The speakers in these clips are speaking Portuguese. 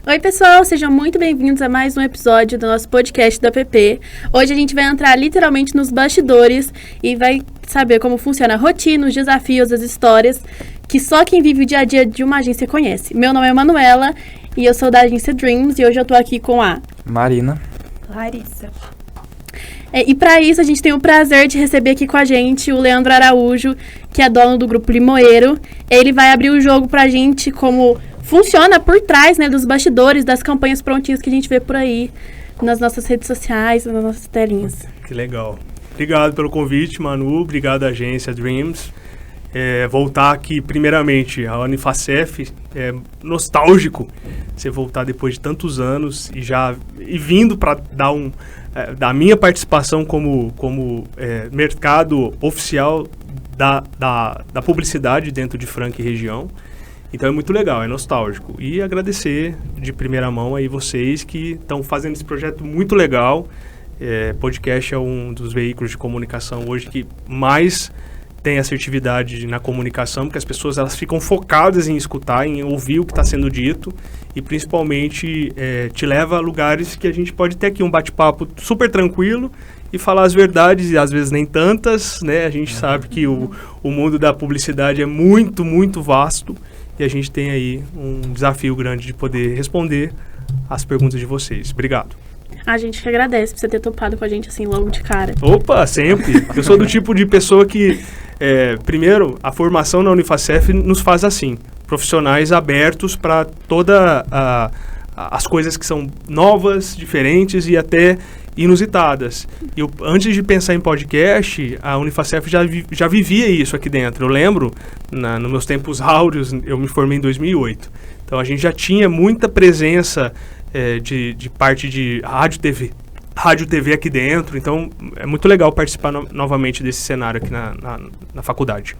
Oi, pessoal, sejam muito bem-vindos a mais um episódio do nosso podcast da PP. Hoje a gente vai entrar literalmente nos bastidores e vai saber como funciona a rotina, os desafios, as histórias que só quem vive o dia a dia de uma agência conhece. Meu nome é Manuela e eu sou da agência Dreams e hoje eu tô aqui com a Marina, Larissa. E para isso a gente tem o prazer de receber aqui com a gente o Leandro Araújo, que é dono do Grupo Limoeiro. Ele vai abrir o jogo pra gente como funciona por trás, né, dos bastidores, das campanhas prontinhas que a gente vê por aí, nas nossas redes sociais, nas nossas telinhas. Que legal. Obrigado pelo convite, Manu. Obrigado à agência Dreams. Voltar aqui, primeiramente, à Unifacef, é nostálgico você voltar depois de tantos anos e vindo para dar da minha participação como mercado oficial da publicidade dentro de Franca e região. Então é muito legal, é nostálgico. E agradecer de primeira mão aí vocês que estão fazendo esse projeto muito legal. Podcast é um dos veículos de comunicação hoje que mais tem assertividade na comunicação, porque as pessoas elas ficam focadas em escutar, em ouvir o que está sendo dito e principalmente te leva a lugares que a gente pode ter aqui um bate-papo super tranquilo e falar as verdades, e às vezes nem tantas, né? A gente sabe que o mundo da publicidade é muito, muito vasto. E a gente tem aí um desafio grande de poder responder as perguntas de vocês. Obrigado. A gente que agradece por você ter topado com a gente assim logo de cara. Opa, sempre. Eu sou do tipo de pessoa que, primeiro, a formação na Unifacef nos faz assim. Profissionais abertos para todas as coisas que são novas, diferentes e até inusitadas. Antes de pensar em podcast, a Unifacef já vivia isso aqui dentro. Eu lembro, nos meus tempos áureos, eu me formei em 2008. Então a gente já tinha muita presença de parte de rádio TV aqui dentro. Então é muito legal participar novamente desse cenário aqui na faculdade.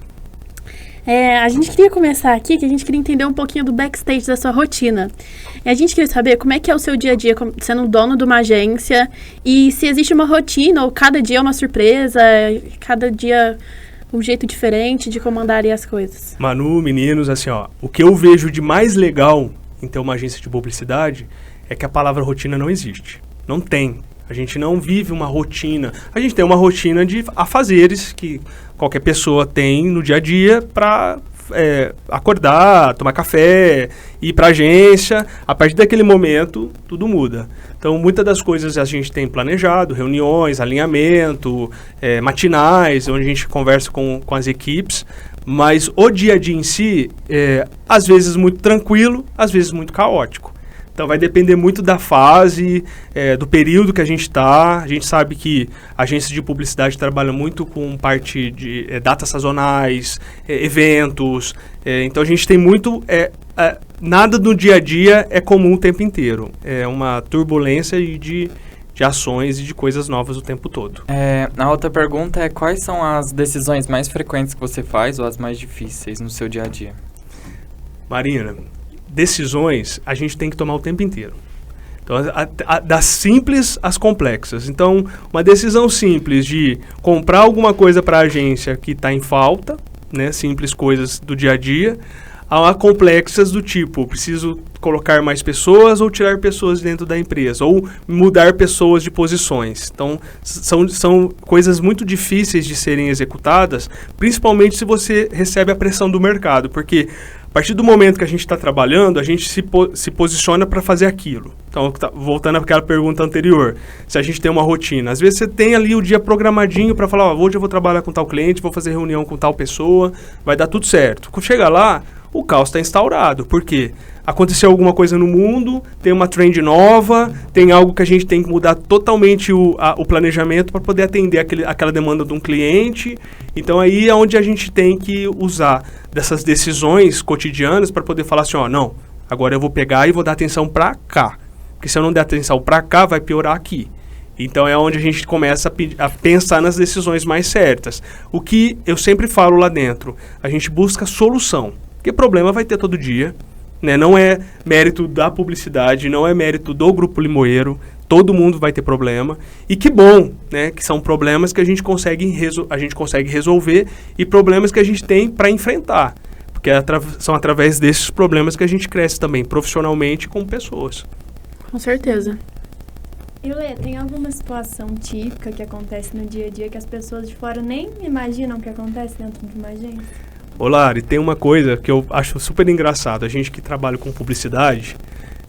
A gente queria começar aqui, que a gente queria entender um pouquinho do backstage da sua rotina. A gente queria saber como é que é o seu dia a dia sendo dono de uma agência e se existe uma rotina ou cada dia é uma surpresa, cada dia um jeito diferente de comandar ali as coisas. Manu, meninos, assim, o que eu vejo de mais legal em ter uma agência de publicidade é que a palavra rotina não existe. Não tem. A gente não vive uma rotina. A gente tem uma rotina de afazeres que qualquer pessoa tem no dia a dia para acordar, tomar café, ir para a agência. A partir daquele momento, tudo muda. Então, muitas das coisas a gente tem planejado, reuniões, alinhamento, matinais, onde a gente conversa com as equipes. Mas o dia a dia em si, às vezes muito tranquilo, às vezes muito caótico. Então vai depender muito da fase, do período que a gente está. A gente sabe que a agência de publicidade trabalha muito com parte de datas sazonais, eventos. Então a gente tem muito... nada no dia a dia é comum o tempo inteiro. É uma turbulência de ações e de coisas novas o tempo todo. A outra pergunta é quais são as decisões mais frequentes que você faz ou as mais difíceis no seu dia a dia? Marina, decisões a gente tem que tomar o tempo inteiro. Então, das simples às complexas. Então, uma decisão simples de comprar alguma coisa para a agência que está em falta, né, simples coisas do dia a dia, a complexas do tipo, preciso colocar mais pessoas ou tirar pessoas dentro da empresa, ou mudar pessoas de posições. Então, são coisas muito difíceis de serem executadas, principalmente se você recebe a pressão do mercado, porque a partir do momento que a gente está trabalhando, a gente se posiciona para fazer aquilo. Então, voltando àquela pergunta anterior, se a gente tem uma rotina, às vezes você tem ali o dia programadinho para falar, hoje eu vou trabalhar com tal cliente, vou fazer reunião com tal pessoa, vai dar tudo certo. Quando chega lá, o caos está instaurado. Por quê? Aconteceu alguma coisa no mundo, tem uma trend nova, tem algo que a gente tem que mudar totalmente o planejamento para poder atender aquela demanda de um cliente. Então aí é onde a gente tem que usar dessas decisões cotidianas para poder falar assim, não, agora eu vou pegar e vou dar atenção para cá. Porque se eu não der atenção para cá, vai piorar aqui. Então é onde a gente começa a pensar nas decisões mais certas. O que eu sempre falo lá dentro, a gente busca solução. Porque problema vai ter todo dia, né? Não é mérito da publicidade, não é mérito do Grupo Limoeiro, todo mundo vai ter problema. E que bom, né? Que são problemas que a gente consegue resolver e problemas que a gente tem para enfrentar. Porque são através desses problemas que a gente cresce também, profissionalmente, como pessoas. Com certeza. E Lê, tem alguma situação típica que acontece no dia a dia que as pessoas de fora nem imaginam que acontece dentro de uma agência? Ô Lari, tem uma coisa que eu acho super engraçado. A gente que trabalha com publicidade,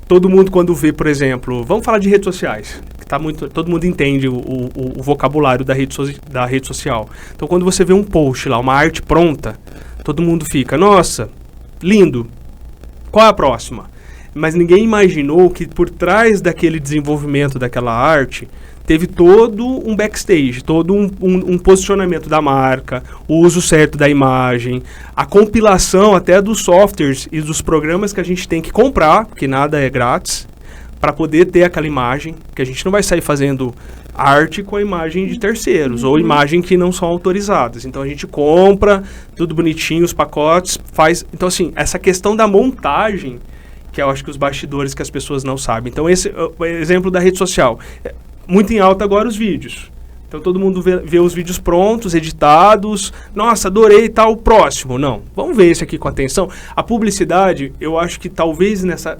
todo mundo quando vê, por exemplo, vamos falar de redes sociais, que tá muito, todo mundo entende o vocabulário da rede social. Então quando você vê um post lá, uma arte pronta, todo mundo fica, nossa, lindo, qual é a próxima? Mas ninguém imaginou que por trás daquele desenvolvimento daquela arte teve todo um backstage, todo um posicionamento da marca, o uso certo da imagem, a compilação até dos softwares e dos programas que a gente tem que comprar, porque nada é grátis, para poder ter aquela imagem, que a gente não vai sair fazendo arte com a imagem de terceiros, ou imagem que não são autorizadas. Então a gente compra, tudo bonitinho, os pacotes, faz... Então assim, essa questão da montagem, que eu acho que os bastidores que as pessoas não sabem. Então esse é o exemplo da rede social. Muito em alta agora os vídeos. Então todo mundo vê os vídeos prontos, editados. Nossa, adorei, tá o próximo. Não, vamos ver esse aqui com atenção. A publicidade, eu acho que talvez nessa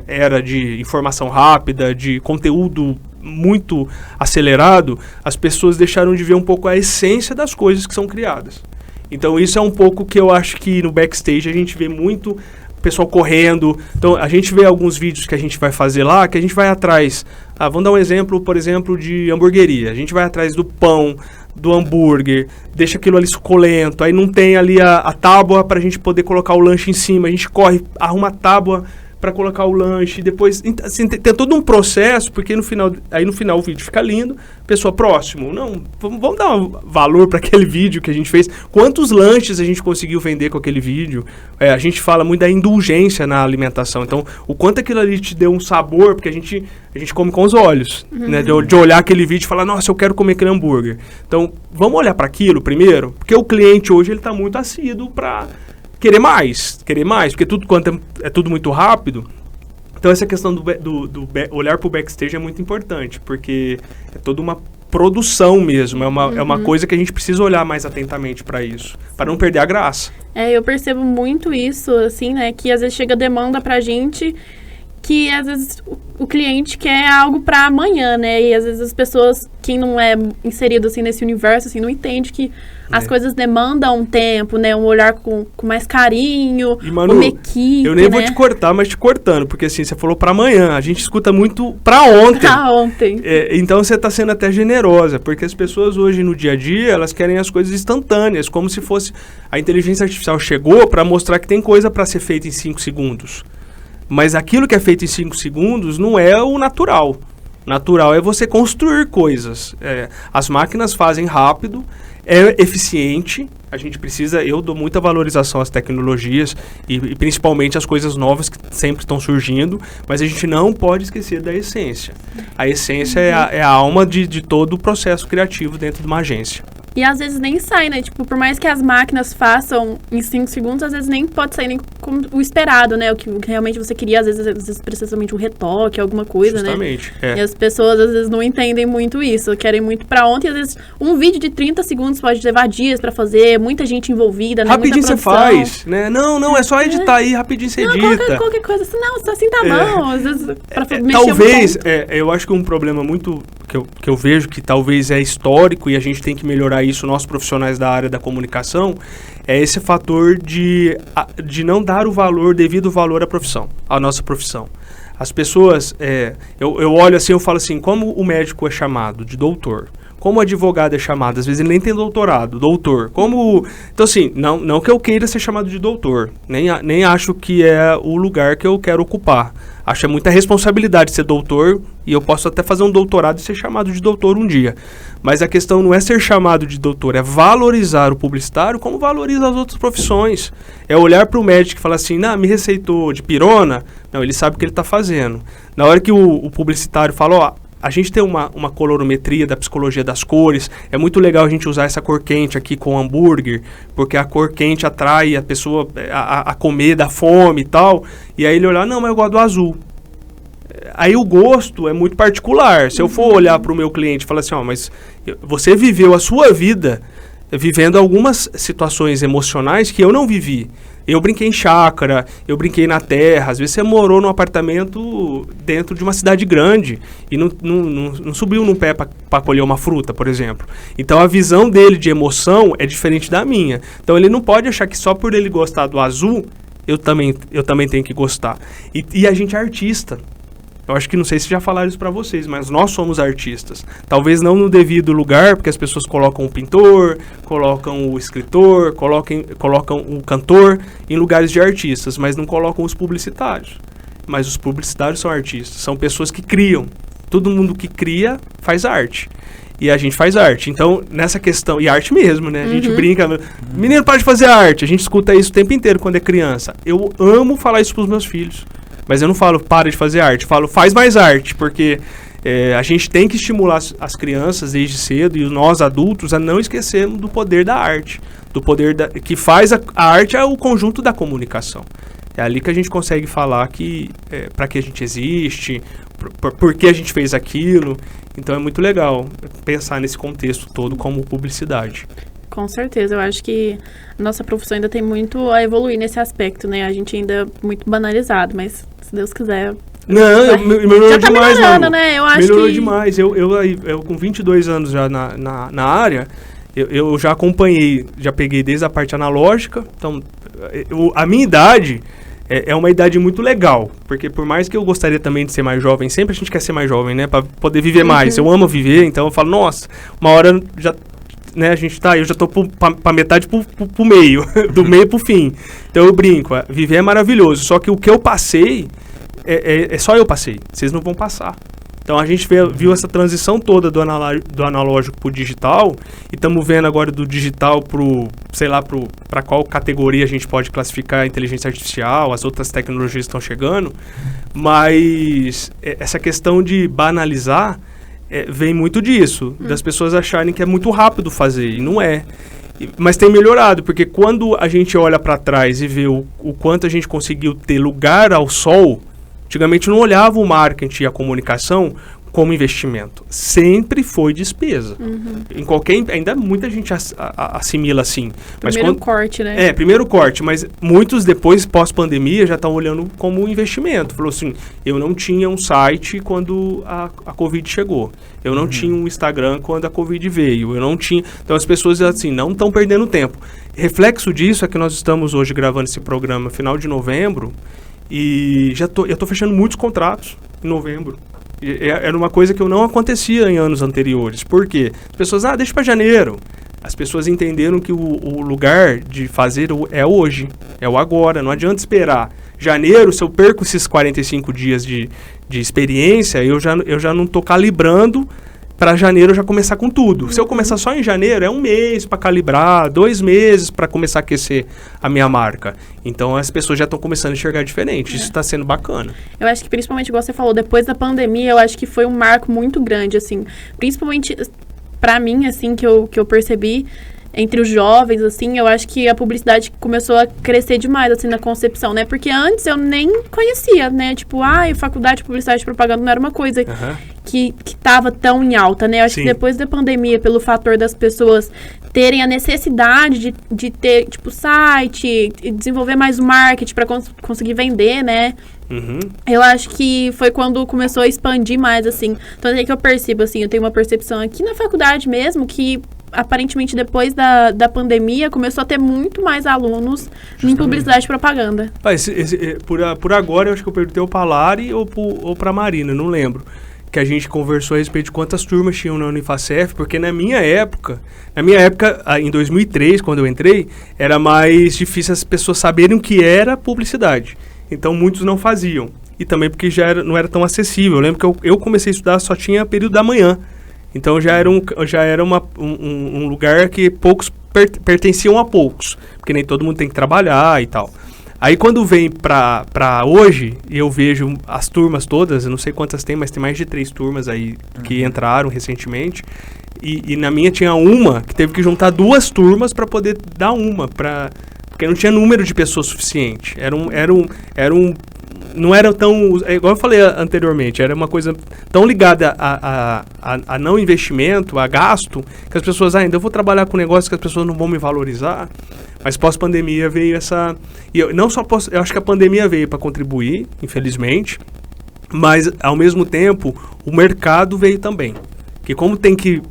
era de informação rápida, de conteúdo muito acelerado, as pessoas deixaram de ver um pouco a essência das coisas que são criadas. Então isso é um pouco que eu acho que no backstage a gente vê muito pessoal correndo. Então a gente vê alguns vídeos que a gente vai fazer lá, que a gente vai atrás. Vamos dar um exemplo, por exemplo, de hamburgueria. A gente vai atrás do pão, do hambúrguer, deixa aquilo ali suculento, aí não tem ali a tábua para a gente poder colocar o lanche em cima, a gente corre, arruma a tábua para colocar o lanche, depois assim, tem todo um processo, porque no final o vídeo fica lindo, pessoa próximo, não, vamos dar um valor para aquele vídeo que a gente fez, quantos lanches a gente conseguiu vender com aquele vídeo, a gente fala muito da indulgência na alimentação, então o quanto aquilo ali te deu um sabor, porque a gente come com os olhos, né, de olhar aquele vídeo e falar, nossa, eu quero comer aquele hambúrguer, então vamos olhar para aquilo primeiro, porque o cliente hoje ele está muito assíduo para querer mais, porque tudo quanto é tudo muito rápido. Então essa questão do olhar para o backstage é muito importante, porque é toda uma produção mesmo, é uma coisa que a gente precisa olhar mais atentamente para isso, para não perder a graça. Eu percebo muito isso, assim, né, que às vezes chega demanda pra gente, que às vezes o cliente quer algo para amanhã, né, e às vezes as pessoas, quem não é inserido assim nesse universo, assim, não entende que as coisas demandam um tempo, né? Um olhar com mais carinho, e, Manu, uma equipe, eu nem né? vou te cortar, mas te cortando, porque assim, você falou pra amanhã, a gente escuta muito pra ontem. Pra ontem. Então você tá sendo até generosa, porque as pessoas hoje no dia a dia, elas querem as coisas instantâneas, como se fosse... A inteligência artificial chegou pra mostrar que tem coisa pra ser feita em 5 segundos. Mas aquilo que é feito em 5 segundos não é o natural. Natural é você construir coisas. As máquinas fazem rápido, é eficiente, a gente precisa, eu dou muita valorização às tecnologias e principalmente às coisas novas que sempre estão surgindo, mas a gente não pode esquecer da essência. A essência é a alma de todo o processo criativo dentro de uma agência. E às vezes nem sai, né? Tipo, por mais que as máquinas façam em 5 segundos, às vezes nem pode sair nem como o esperado, né? O que realmente você queria, às vezes precisa somente um retoque, alguma coisa, justamente, né? E as pessoas às vezes não entendem muito isso, querem muito pra ontem. Às vezes um vídeo de 30 segundos pode levar dias pra fazer, muita gente envolvida, né? Rapidinho você faz, né? Não, é só editar aí, rapidinho você edita. Qualquer coisa assim, não, assim tá bom. Às vezes pra mexer talvez, eu acho que um problema muito que eu vejo que talvez é histórico e a gente tem que melhorar isso, nós profissionais da área da comunicação, é esse fator de não dar o devido valor à profissão, à nossa profissão. As pessoas, eu olho assim, eu falo assim, como o médico é chamado de doutor, como o advogado é chamado, às vezes ele nem tem doutorado, doutor, então assim, não que eu queira ser chamado de doutor, nem acho que é o lugar que eu quero ocupar. Acho muita responsabilidade ser doutor, e eu posso até fazer um doutorado e ser chamado de doutor um dia. Mas a questão não é ser chamado de doutor, é valorizar o publicitário como valoriza as outras profissões. É olhar para o médico e falar assim, me receitou de pirona. Não, ele sabe o que ele está fazendo. Na hora que o publicitário fala, a gente tem uma colorimetria da psicologia das cores, é muito legal a gente usar essa cor quente aqui com hambúrguer, porque a cor quente atrai a pessoa a comer da fome e tal, e aí ele olhar, não, mas eu gosto do azul. Aí o gosto é muito particular. Se eu for olhar para o meu cliente e falar assim, mas você viveu a sua vida vivendo algumas situações emocionais que eu não vivi. Eu brinquei em chácara, eu brinquei na terra. Às vezes você morou num apartamento dentro de uma cidade grande e não subiu num pé para colher uma fruta, por exemplo. Então a visão dele de emoção é diferente da minha. Então ele não pode achar que só por ele gostar do azul, eu também tenho que gostar. E a gente é artista. Eu acho que não sei se já falaram isso para vocês, mas nós somos artistas. Talvez não no devido lugar, porque as pessoas colocam o pintor, colocam o escritor, colocam o cantor em lugares de artistas, mas não colocam os publicitários. Mas os publicitários são artistas, são pessoas que criam. Todo mundo que cria faz arte. E a gente faz arte. Então, nessa questão... E arte mesmo, né? A gente brinca... Menino, para de fazer arte. A gente escuta isso o tempo inteiro quando é criança. Eu amo falar isso pros meus filhos. Mas eu não falo, para de fazer arte. Eu falo, faz mais arte. Porque a gente tem que estimular as crianças desde cedo e nós adultos a não esquecermos do poder da arte. Do poder que faz a arte é o conjunto da comunicação. É ali que a gente consegue falar que para que a gente existe, por que a gente fez aquilo. Então é muito legal pensar nesse contexto todo como publicidade. Com certeza, eu acho que a nossa profissão ainda tem muito a evoluir nesse aspecto, né? A gente ainda é muito banalizado, mas se Deus quiser... Não, melhorou já tá demais, melhorando, né? Eu acho melhorou que... demais. Eu com 22 anos já na área, eu já acompanhei, já peguei desde a parte analógica. Então, a minha idade... É uma idade muito legal, porque por mais que eu gostaria também de ser mais jovem, sempre a gente quer ser mais jovem, né, para poder viver mais. Eu amo viver, então eu falo, nossa, uma hora já, né, eu já tô pra metade pro meio, do meio pro fim. Então eu brinco, viver é maravilhoso, só que o que eu passei, é só eu passei, vocês não vão passar. Então a gente viu essa transição toda do analógico pro digital e estamos vendo agora do digital para qual categoria a gente pode classificar a inteligência artificial, as outras tecnologias estão chegando, mas essa questão de banalizar vem muito disso, das pessoas acharem que é muito rápido fazer, e não é. Mas tem melhorado, porque quando a gente olha para trás e vê o quanto a gente conseguiu ter lugar ao sol, antigamente não olhava o marketing e a comunicação como investimento. Sempre foi despesa. Em ainda muita gente assimila assim. Primeiro corte, né? Primeiro corte, mas muitos depois, pós-pandemia, já estão olhando como investimento. Falou assim, eu não tinha um site quando a Covid chegou. Eu não tinha um Instagram quando a Covid veio. Eu não tinha... Então as pessoas assim, não estão perdendo tempo. Reflexo disso é que nós estamos hoje gravando esse programa final de novembro, e eu tô fechando muitos contratos em novembro. Era uma coisa que não acontecia em anos anteriores. Por quê? As pessoas, deixa para janeiro. As pessoas entenderam que o lugar de fazer é hoje, é o agora. Não adianta esperar. Janeiro, se eu perco esses 45 dias de experiência, eu já não tô calibrando para janeiro eu já começar com tudo. Se eu começar só em janeiro, é 1 mês para calibrar, 2 meses para começar a aquecer a minha marca. Então as pessoas já estão começando a enxergar diferente. Isso está sendo bacana. Eu acho que principalmente, igual você falou, depois da pandemia, eu acho que foi um marco muito grande, assim. Principalmente para mim, assim, que eu percebi entre os jovens, assim, eu acho que a publicidade começou a crescer demais, assim, na concepção, né? Porque antes eu nem conhecia, né? Tipo, faculdade de publicidade e propaganda não era uma coisa que tava tão em alta, né? Eu acho que depois da pandemia, pelo fator das pessoas terem a necessidade de ter, tipo, site, e desenvolver mais o marketing para conseguir vender, né? Eu acho que foi quando começou a expandir mais, assim. Então é que eu percebo, assim, eu tenho uma percepção aqui na faculdade mesmo, que aparentemente depois da pandemia começou a ter muito mais alunos em publicidade e propaganda. Por agora, eu acho que eu perguntei ao Palari ou para a Marina, não lembro. Que a gente conversou a respeito de quantas turmas tinham na Unifacef, porque na minha época, em 2003, quando eu entrei, era mais difícil as pessoas saberem o que era publicidade. Então, muitos não faziam. E também porque não era tão acessível. Eu lembro que eu comecei a estudar, só tinha período da manhã. Então, já era um lugar que poucos pertenciam a poucos. Porque nem todo mundo tem que trabalhar e tal. Aí quando vem pra hoje, eu vejo as turmas todas, eu não sei quantas tem, mas tem mais de 3 turmas aí que entraram recentemente. E na minha tinha uma que teve que juntar 2 turmas para poder dar uma, porque não tinha número de pessoas suficiente. Era não era tão... Igual eu falei anteriormente, era uma coisa tão ligada a não investimento, a gasto, que as pessoas ainda eu vou trabalhar com negócio que as pessoas não vão me valorizar. Mas pós-pandemia veio essa... E eu acho que a pandemia veio para contribuir, infelizmente, mas ao mesmo tempo o mercado veio também. Porque como tem que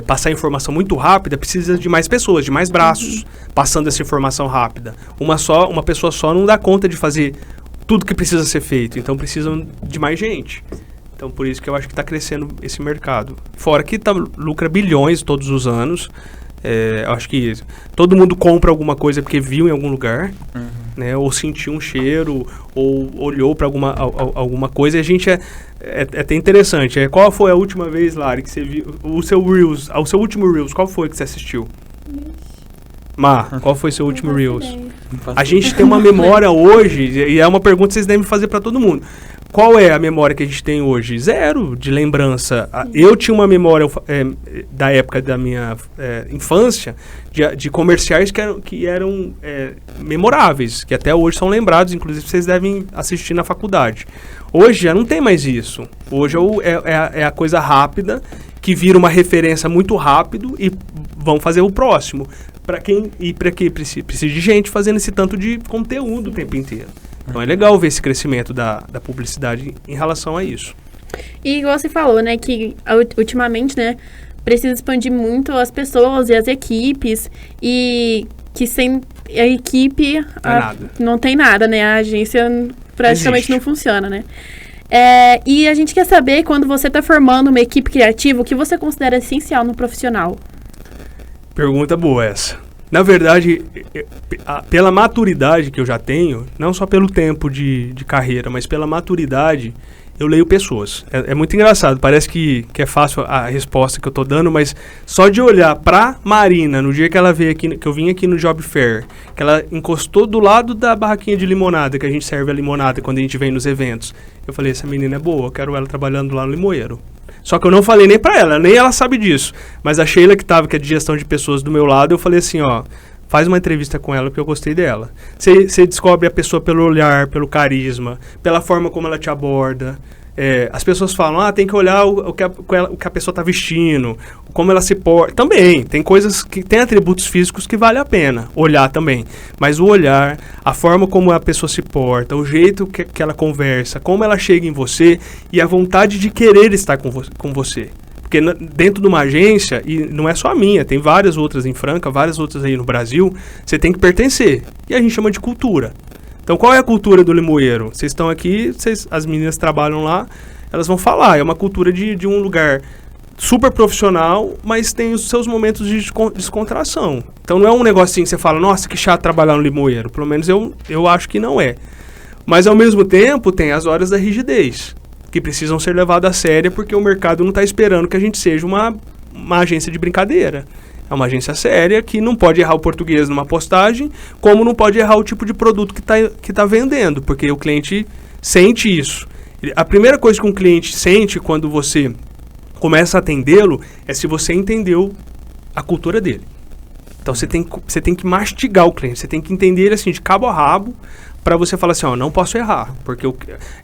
passar informação muito rápida, precisa de mais pessoas, de mais braços, passando essa informação rápida. Uma pessoa só não dá conta de fazer tudo que precisa ser feito, então precisam de mais gente. Então por isso que eu acho que está crescendo esse mercado. Fora que lucra bilhões todos os anos. Eu acho que todo mundo compra alguma coisa porque viu em algum lugar, né? Ou sentiu um cheiro, ou olhou para alguma coisa. E a gente é até interessante. Qual foi a última vez, Lari, que você viu o seu último Reels? Qual foi que você assistiu? Qual foi seu último Reels? A gente tem uma memória hoje, e é uma pergunta que vocês devem fazer para todo mundo. Qual é a memória que a gente tem hoje? Zero de lembrança. Eu tinha uma memória da época da minha infância de comerciais que eram memoráveis, que até hoje são lembrados, inclusive vocês devem assistir na faculdade. Hoje já não tem mais isso. Hoje é a coisa rápida, que vira uma referência muito rápido e vão fazer o próximo. Para que precisa de gente fazendo esse tanto de conteúdo o tempo inteiro. Então é legal ver esse crescimento da publicidade em relação a isso. E igual você falou, né, que ultimamente, né, precisa expandir muito as pessoas e as equipes, e que sem a equipe não tem nada, né, a agência praticamente não funciona, né. E a gente quer saber, quando você está formando uma equipe criativa, o que você considera essencial no profissional? Pergunta boa essa. Na verdade, pela maturidade que eu já tenho, não só pelo tempo de carreira, mas pela maturidade, eu leio pessoas. É muito engraçado, parece que é fácil a resposta que eu tô dando, mas só de olhar pra Marina, no dia que ela veio aqui, que eu vim aqui no Job Fair, que ela encostou do lado da barraquinha de limonada, que a gente serve a limonada quando a gente vem nos eventos, eu falei, essa menina é boa, eu quero ela trabalhando lá no Limoeiro. Só que eu não falei nem pra ela, nem ela sabe disso. Mas a Sheila, que é de gestão de pessoas do meu lado, eu falei assim, faz uma entrevista com ela porque eu gostei dela. Você descobre a pessoa pelo olhar, pelo carisma, pela forma como ela te aborda. As pessoas falam, tem que olhar o que a pessoa está vestindo, como ela se porta. Também, tem coisas que tem atributos físicos que vale a pena olhar também. Mas o olhar, a forma como a pessoa se porta, o jeito que ela conversa, como ela chega em você e a vontade de querer estar com você. Porque dentro de uma agência, e não é só a minha, tem várias outras em Franca, várias outras aí no Brasil, você tem que pertencer. E a gente chama de cultura. Então, qual é a cultura do Limoeiro? Vocês estão aqui, as meninas trabalham lá, elas vão falar. É uma cultura de um lugar super profissional, mas tem os seus momentos de descontração. Então, não é um negocinho que você fala, nossa, que chato trabalhar no Limoeiro. Pelo menos eu acho que não é. Mas, ao mesmo tempo, tem as horas da rigidez, que precisam ser levadas a sério, porque o mercado não está esperando que a gente seja uma agência de brincadeira. É uma agência séria que não pode errar o português numa postagem, como não pode errar o tipo de produto que tá vendendo, porque o cliente sente isso. A primeira coisa que um cliente sente quando você começa a atendê-lo é se você entendeu a cultura dele. Então você tem que mastigar o cliente, você tem que entender ele assim de cabo a rabo, para você falar assim, não posso errar, porque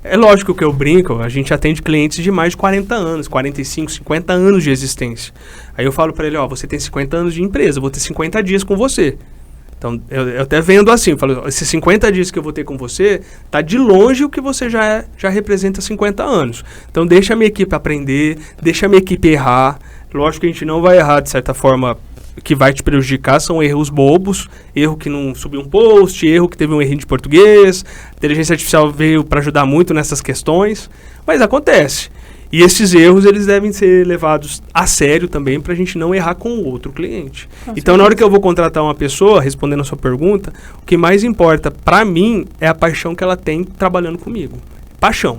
é lógico que eu brinco, a gente atende clientes de mais de 40 anos, 45, 50 anos de existência. Aí eu falo para ele, você tem 50 anos de empresa, eu vou ter 50 dias com você. Então, eu até vendo assim, eu falo, esses 50 dias que eu vou ter com você, tá de longe o que você já representa 50 anos. Então, deixa a minha equipe aprender, deixa a minha equipe errar. Lógico que a gente não vai errar de certa forma que vai te prejudicar, são erros bobos, erro que não subiu um post, erro que teve um errinho de português, a inteligência artificial veio para ajudar muito nessas questões, mas acontece. E esses erros, eles devem ser levados a sério também, para a gente não errar com o outro cliente. Então, na hora que eu vou contratar uma pessoa, respondendo a sua pergunta, o que mais importa para mim é a paixão que ela tem trabalhando comigo. Paixão.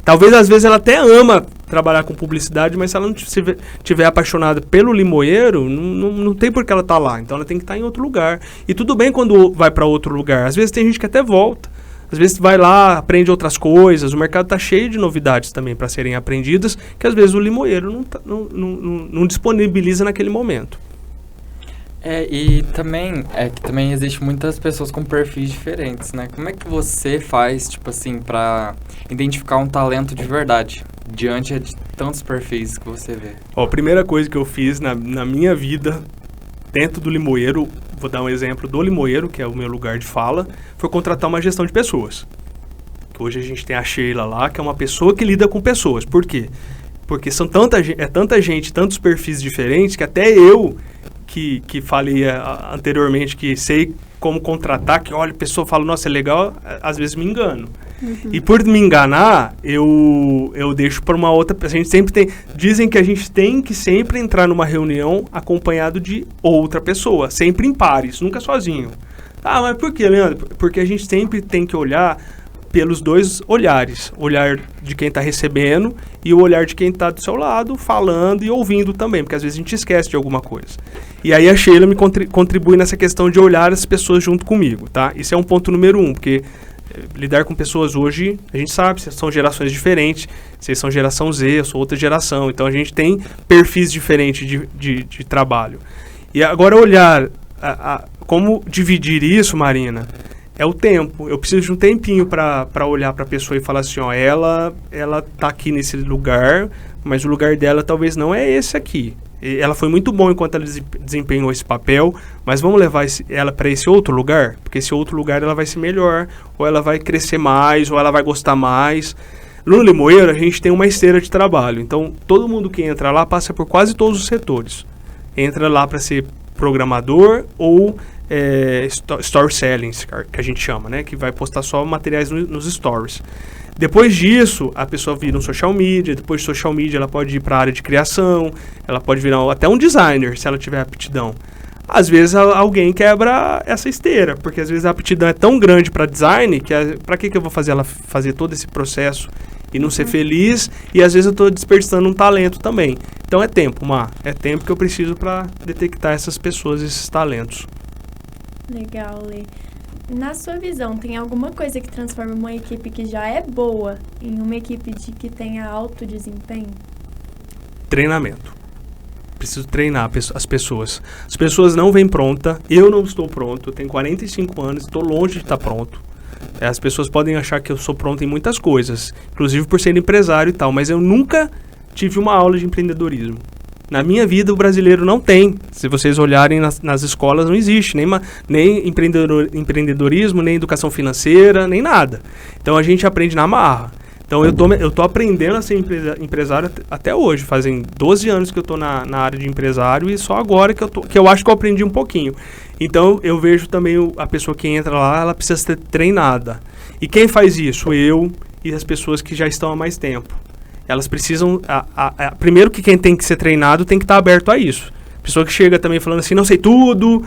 Talvez, às vezes, ela até ama trabalhar com publicidade, mas se ela não estiver apaixonada pelo Limoeiro, não tem por que ela estar lá. Então, ela tem que estar em outro lugar. E tudo bem quando vai para outro lugar. Às vezes, tem gente que até volta. Às vezes, vai lá, aprende outras coisas. O mercado está cheio de novidades também para serem aprendidas, que às vezes o Limoeiro não disponibiliza naquele momento. E também, que também existe muitas pessoas com perfis diferentes, né? Como é que você faz, tipo assim, pra identificar um talento de verdade, diante de tantos perfis que você vê? A primeira coisa que eu fiz na minha vida, dentro do Limoeiro, vou dar um exemplo do Limoeiro, que é o meu lugar de fala, foi contratar uma gestão de pessoas. Hoje a gente tem a Sheila lá, que é uma pessoa que lida com pessoas. Por quê? Porque são tanta gente, tantos perfis diferentes, que até eu, que falei anteriormente que sei como contratar, que olha, a pessoa fala, nossa, é legal, às vezes me engano. E por me enganar, eu deixo para uma outra... A gente sempre tem... Dizem que a gente tem que sempre entrar numa reunião acompanhado de outra pessoa, sempre em pares, nunca sozinho. Ah, mas por quê, Leandro? Porque a gente sempre tem que olhar pelos dois olhares, o olhar de quem está recebendo e o olhar de quem está do seu lado, falando e ouvindo também, porque às vezes a gente esquece de alguma coisa. E aí a Sheila me contribui nessa questão de olhar as pessoas junto comigo, tá? Isso é um ponto número 1, porque lidar com pessoas hoje, a gente sabe, são gerações diferentes, vocês são geração Z, eu sou outra geração, então a gente tem perfis diferentes de trabalho. E agora olhar, como dividir isso, Marina, é o tempo. Eu preciso de um tempinho para olhar para a pessoa e falar assim, ó, ela tá aqui nesse lugar, mas o lugar dela talvez não é esse aqui. Ela foi muito bom enquanto ela desempenhou esse papel, mas vamos levar ela para esse outro lugar? Porque esse outro lugar ela vai ser melhor, ou ela vai crescer mais, ou ela vai gostar mais. No Limoeiro, a gente tem uma esteira de trabalho. Então, todo mundo que entra lá passa por quase todos os setores. Entra lá para ser programador ou story selling, que a gente chama, né? Que vai postar só materiais nos stories. Depois disso, a pessoa vira um social media. Depois de social media, ela pode ir para a área de criação. Ela pode virar até um designer, se ela tiver aptidão. Às vezes, alguém quebra essa esteira, porque às vezes a aptidão é tão grande para design, que para que eu vou fazer ela fazer todo esse processo e não ser feliz? E às vezes eu estou desperdiçando um talento também. Então é tempo, é tempo que eu preciso para detectar essas pessoas, esses talentos. Legal, Lê. Na sua visão, tem alguma coisa que transforma uma equipe que já é boa em uma equipe que tenha alto desempenho? Treinamento. Preciso treinar as pessoas. As pessoas não vêm pronta, eu não estou pronto, eu tenho 45 anos, estou longe de estar pronto. As pessoas podem achar que eu sou pronto em muitas coisas, inclusive por ser empresário e tal, mas eu nunca tive uma aula de empreendedorismo. Na minha vida, o brasileiro não tem. Se vocês olharem nas escolas, não existe nem empreendedorismo, nem educação financeira, nem nada. Então, a gente aprende na marra. Então, eu tô aprendendo a ser empresário até hoje. Fazem 12 anos que eu tô na área de empresário e só agora que eu acho que eu aprendi um pouquinho. Então, eu vejo também a pessoa que entra lá, ela precisa ser treinada. E quem faz isso? Eu e as pessoas que já estão há mais tempo. Elas precisam... primeiro que quem tem que ser treinado tem que estar aberto a isso. A pessoa que chega também falando assim, não sei tudo,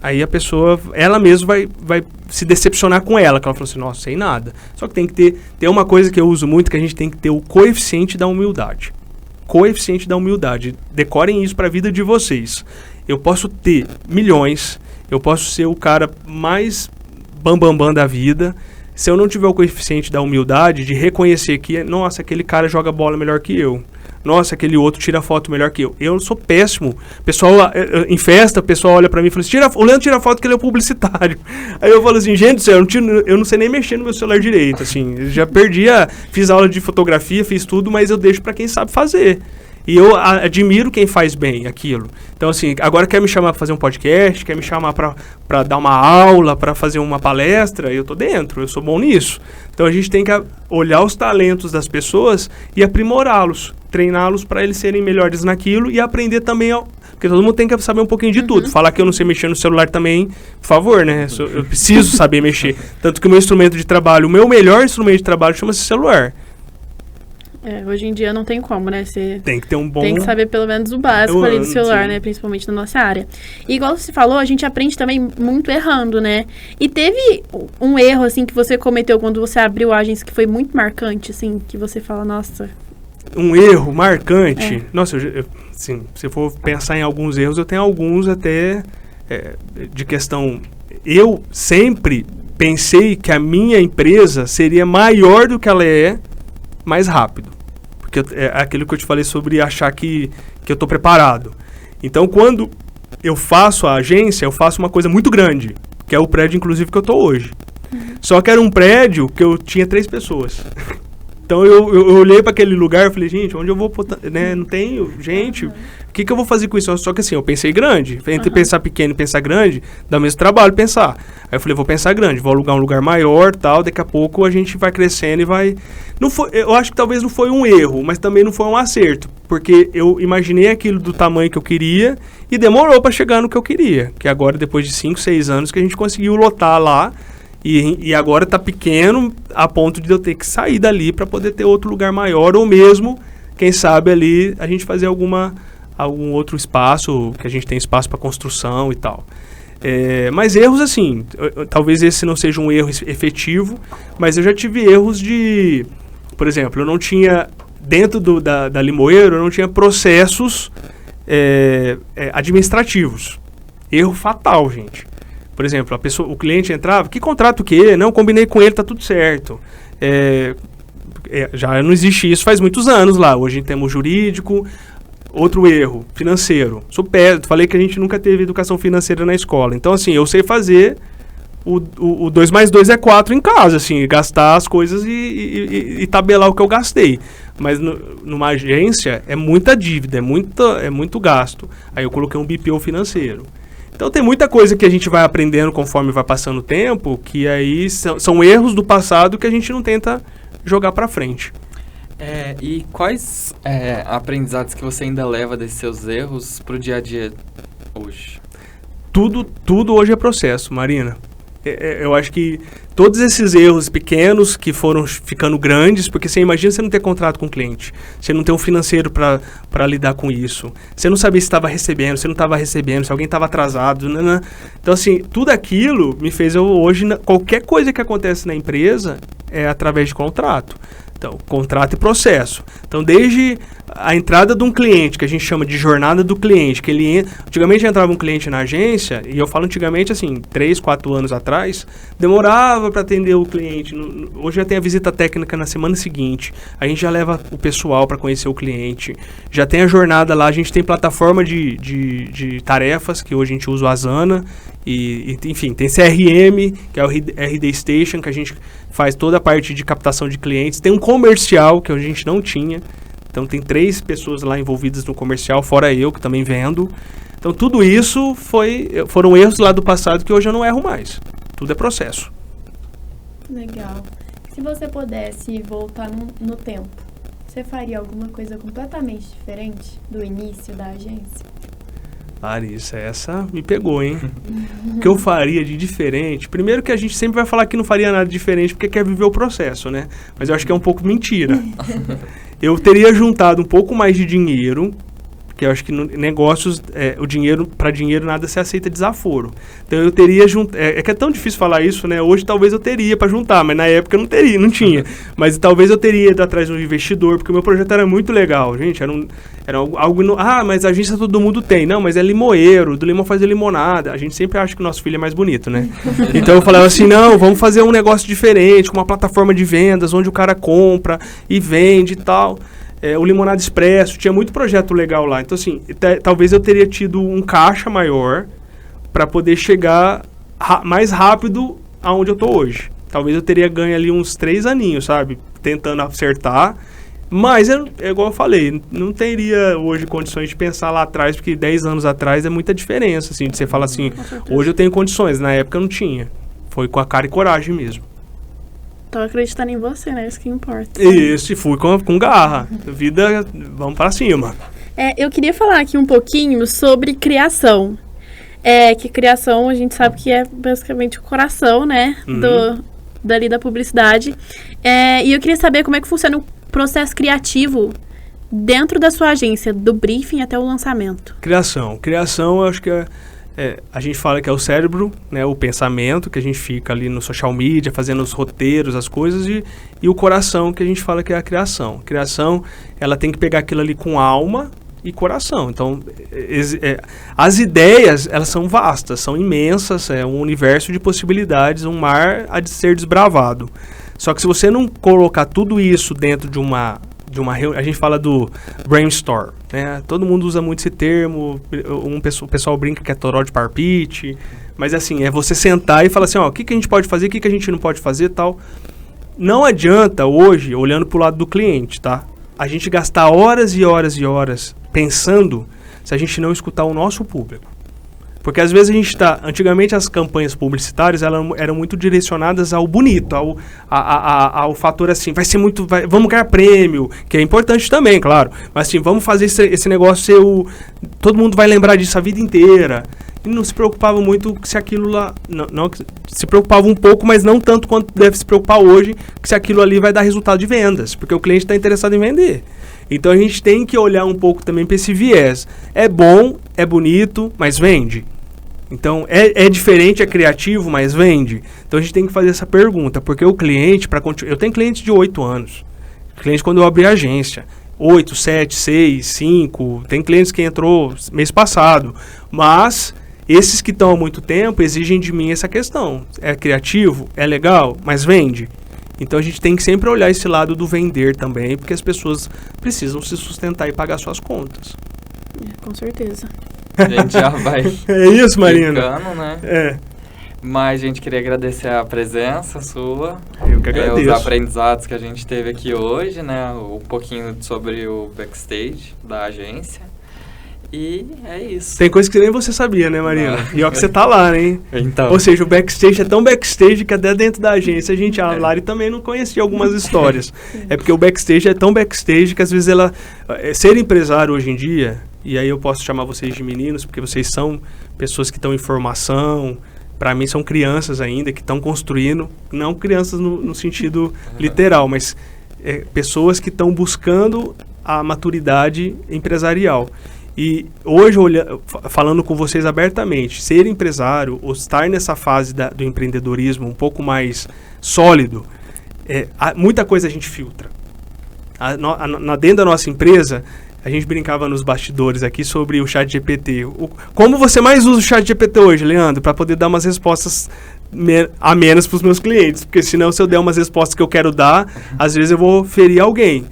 aí a pessoa, ela mesma vai se decepcionar com ela, que ela falou assim, nossa, sei nada. Só que tem que ter uma coisa que eu uso muito, que a gente tem que ter o coeficiente da humildade. Coeficiente da humildade. Decorem isso para a vida de vocês. Eu posso ter milhões, eu posso ser o cara mais bambambam da vida. Se eu não tiver o coeficiente da humildade, de reconhecer que, nossa, aquele cara joga bola melhor que eu. Nossa, aquele outro tira foto melhor que eu. Eu sou péssimo. Pessoal, em festa, o pessoal olha pra mim e fala assim, o Leandro tira foto que ele é um publicitário. Aí eu falo assim, gente do céu, eu não sei nem mexer no meu celular direito, assim. Eu já fiz aula de fotografia, fiz tudo, mas eu deixo pra quem sabe fazer. E eu admiro quem faz bem aquilo. Então, assim, agora quer me chamar para fazer um podcast, quer me chamar para dar uma aula, para fazer uma palestra, eu tô dentro, eu sou bom nisso. Então, a gente tem que olhar os talentos das pessoas e aprimorá-los, treiná-los para eles serem melhores naquilo e aprender também, porque todo mundo tem que saber um pouquinho de tudo. Falar que eu não sei mexer no celular também, por favor, né? Eu preciso saber mexer. Tanto que o meu instrumento de trabalho, o meu melhor instrumento de trabalho chama-se celular. Hoje em dia não tem como, né? Você tem que ter um bom... Tem que saber pelo menos o básico ali do celular, sim, né? Principalmente na nossa área. E igual você falou, a gente aprende também muito errando, né? E teve um erro, assim, que você cometeu quando você abriu a agência que foi muito marcante, assim, que você fala, nossa... Um erro marcante? Nossa, assim, se eu for pensar em alguns erros, eu tenho alguns até de questão... Eu sempre pensei que a minha empresa seria maior do que ela é, mais rápido. Porque é aquilo que eu te falei sobre achar que eu estou preparado. Então, quando eu faço a agência, eu faço uma coisa muito grande, que é o prédio, inclusive, que eu tô hoje. Só que era um prédio que eu tinha 3 pessoas. Então eu olhei para aquele lugar e falei, gente, onde eu vou botar, né? Não tenho, gente, o que eu vou fazer com isso? Só que assim, eu pensei grande. Entre pensar pequeno e pensar grande, dá o mesmo trabalho pensar. Aí eu falei, vou pensar grande, vou alugar um lugar maior, tal, daqui a pouco a gente vai crescendo e vai... Não foi, eu acho que talvez não foi um erro, mas também não foi um acerto, porque eu imaginei aquilo do tamanho que eu queria e demorou para chegar no que eu queria, que agora, depois de 5, 6 anos, que a gente conseguiu lotar lá. E agora está pequeno a ponto de eu ter que sair dali para poder ter outro lugar maior, ou mesmo, quem sabe ali, a gente fazer algum outro espaço, que a gente tem espaço para construção e tal. Mas erros assim, talvez esse não seja um erro efetivo, mas eu já tive erros de, por exemplo, eu não tinha, dentro da Limoeiro, eu não tinha processos administrativos. Erro fatal, gente. Por exemplo, o cliente entrava, que contrato que é? Não, combinei com ele, tá tudo certo. Já não existe isso faz muitos anos lá. Hoje temos jurídico. Outro erro, financeiro. Falei que a gente nunca teve educação financeira na escola. Então, assim, eu sei fazer o 2 mais 2 é 4 em casa, assim, gastar as coisas e tabelar o que eu gastei. Mas numa agência é muita dívida, é muito gasto. Aí eu coloquei um BPO financeiro. Então tem muita coisa que a gente vai aprendendo conforme vai passando o tempo, que aí são erros do passado que a gente não tenta jogar para frente. E quais aprendizados que você ainda leva desses seus erros pro dia a dia hoje? Tudo hoje é processo, Marina. Eu acho que todos esses erros pequenos que foram ficando grandes, porque você imagina você não ter contrato com o cliente, você não ter um financeiro para lidar com isso, você não sabia se estava recebendo, se não estava recebendo, se alguém estava atrasado. Então, assim, tudo aquilo me fez hoje, qualquer coisa que acontece na empresa é através de contrato. Então, contrato e processo. Então, desde a entrada de um cliente, que a gente chama de jornada do cliente, que ele antigamente entrava um cliente na agência, e eu falo antigamente, assim, 3, 4 anos atrás, demorava para atender o cliente. Hoje já tem a visita técnica na semana seguinte, a gente já leva o pessoal para conhecer o cliente, já tem a jornada lá, a gente tem plataforma de tarefas, que hoje a gente usa o Asana, enfim, tem CRM, que é o RD Station, que a gente faz toda a parte de captação de clientes. Tem um comercial, que a gente não tinha. Então, tem 3 pessoas lá envolvidas no comercial, fora eu, que também vendo. Então, tudo isso foram erros lá do passado que hoje eu não erro mais. Tudo é processo. Legal. Se você pudesse voltar no tempo, você faria alguma coisa completamente diferente do início da agência? Larissa, essa me pegou, hein? O que eu faria de diferente? Primeiro que a gente sempre vai falar que não faria nada diferente porque quer viver o processo, né? Mas eu acho que é um pouco mentira. Eu teria juntado um pouco mais de dinheiro, porque eu acho que negócios, o dinheiro, para dinheiro nada se aceita desaforo. Então eu teria juntado, que é tão difícil falar isso, né? Hoje talvez eu teria para juntar, mas na época eu não tinha. Mas talvez eu teria ido atrás de um investidor, porque o meu projeto era muito legal, gente, era algo, mas a agência todo mundo tem. Não, mas é limoeiro, do limão fazer limonada. A gente sempre acha que o nosso filho é mais bonito, né? Então eu falava assim, não, vamos fazer um negócio diferente, com uma plataforma de vendas, onde o cara compra e vende e tal. O Limonada Expresso, tinha muito projeto legal lá. Então, assim, talvez eu teria tido um caixa maior para poder chegar mais rápido aonde eu tô hoje. Talvez eu teria ganho ali uns 3 aninhos, sabe? Tentando acertar. Mas, igual eu falei, não teria hoje condições de pensar lá atrás, porque 10 anos atrás é muita diferença, assim, de você falar assim, hoje eu tenho condições, na época eu não tinha. Foi com a cara e coragem mesmo. Tô acreditando em você, né? Isso que importa. Isso, e fui com garra. Vida, vamos pra cima. Eu queria falar aqui um pouquinho sobre criação. Que criação a gente sabe que é basicamente o coração, né? Dali da publicidade. E eu queria saber como é que funciona o processo criativo dentro da sua agência, do briefing até o lançamento. Criação, eu acho que a gente fala que é o cérebro, né, o pensamento, que a gente fica ali no social media, fazendo os roteiros, as coisas, e o coração, que a gente fala que é a criação. Criação, ela tem que pegar aquilo ali com alma e coração. Então, as ideias, elas são vastas, são imensas, é um universo de possibilidades, um mar a de ser desbravado. Só que se você não colocar tudo isso dentro de uma a gente fala do brainstorm, né? Todo mundo usa muito esse termo, o pessoal brinca que é toró de parpite, mas assim, é você sentar e falar assim, ó, o que a gente pode fazer, o que a gente não pode fazer e tal. Não adianta hoje, olhando pro lado do cliente, tá? A gente gastar horas e horas e horas pensando se a gente não escutar o nosso público. Porque às vezes a gente antigamente as campanhas publicitárias eram muito direcionadas ao bonito, ao fator assim, vai ser muito, vamos ganhar prêmio, que é importante também, claro. Mas assim, vamos fazer esse negócio ser todo mundo vai lembrar disso a vida inteira. E não se preocupava muito se aquilo lá, não se preocupava um pouco, mas não tanto quanto deve se preocupar hoje, se aquilo ali vai dar resultado de vendas, porque o cliente está interessado em vender. Então a gente tem que olhar um pouco também para esse viés. É bom, é bonito, mas vende. Então, é diferente, é criativo, mas vende? Então, a gente tem que fazer essa pergunta, porque o cliente, eu tenho cliente de 8 anos, cliente quando eu abri a agência, 8, 7, 6, 5, tem clientes que entrou mês passado, mas esses que estão há muito tempo exigem de mim essa questão. É criativo, é legal, mas vende? Então, a gente tem que sempre olhar esse lado do vender também, porque as pessoas precisam se sustentar e pagar suas contas. Com certeza. A gente já vai É isso, Marina. ficando, né? É. Mas a gente queria agradecer a presença sua. Eu que agradeço. Os aprendizados que a gente teve aqui hoje, né? Um pouquinho sobre o backstage da agência. E é isso. Tem coisa que nem você sabia, né, Marina? E ó que você tá lá, hein? Então. Ou seja, o backstage é tão backstage que até dentro da agência a Lari também não conhecia algumas histórias. É porque o backstage é tão backstage que às vezes ser empresário hoje em dia, e aí eu posso chamar vocês de meninos, porque vocês são pessoas que estão em formação, para mim são crianças ainda, que estão construindo, não crianças no sentido literal, mas pessoas que estão buscando a maturidade empresarial. E hoje, falando com vocês abertamente, ser empresário ou estar nessa fase do empreendedorismo um pouco mais sólido, muita coisa a gente filtra. Dentro da nossa empresa, a gente brincava nos bastidores aqui sobre o ChatGPT. Como você mais usa o ChatGPT hoje, Leandro? Para poder dar umas respostas a menos para os meus clientes. Porque senão, se eu der umas respostas que eu quero dar, às vezes eu vou ferir alguém.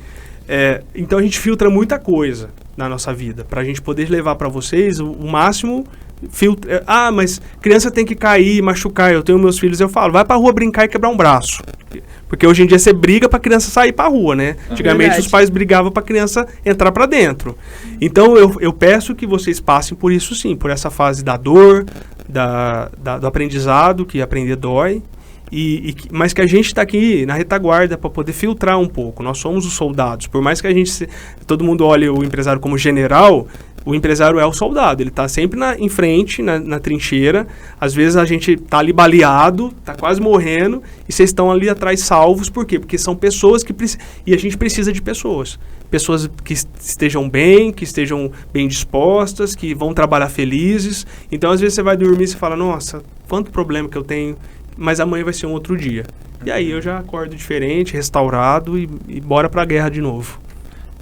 Então, a gente filtra muita coisa na nossa vida, para a gente poder levar para vocês o máximo filtro. Mas criança tem que cair, machucar. Eu tenho meus filhos, eu falo, vai pra rua brincar e quebrar um braço. Porque hoje em dia você briga pra criança sair pra rua, né? Antigamente os pais brigavam pra criança entrar pra dentro. Então eu peço que vocês passem por isso sim, por essa fase da dor, do aprendizado, que aprender dói. Mas que a gente está aqui na retaguarda para poder filtrar um pouco. Nós somos os soldados. Por mais que todo mundo olhe o empresário como general, o empresário é o soldado. Ele está sempre em frente, na trincheira. Às vezes a gente está ali baleado, está quase morrendo, e vocês estão ali atrás salvos. Por quê? Porque são pessoas e a gente precisa de pessoas. Pessoas que estejam bem dispostas, que vão trabalhar felizes. Então, às vezes você vai dormir e você fala, nossa, quanto problema que eu tenho, mas amanhã vai ser um outro dia. E aí eu já acordo diferente, restaurado e bora pra guerra de novo.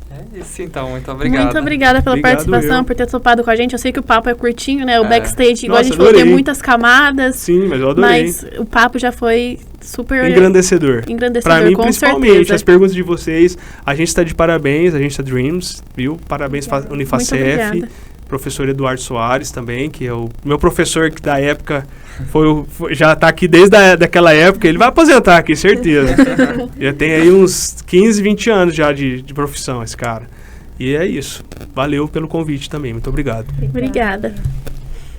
É isso então, muito obrigado. Muito obrigada pela participação, por ter topado com a gente. Eu sei que o papo é curtinho, né? O backstage, igual a gente falou, tem muitas camadas. Sim, mas eu adorei. Mas o papo já foi super engrandecedor. Pra mim, com principalmente, certeza. As perguntas de vocês. A gente está de parabéns, a gente está Dreams, viu? Parabéns, Unifacef. Professor Eduardo Soares também, que é o meu professor que da época já está aqui desde daquela época. Ele vai aposentar aqui, certeza. Já tem aí uns 15, 20 anos já de profissão esse cara. E é isso. Valeu pelo convite também. Muito obrigado. Obrigada.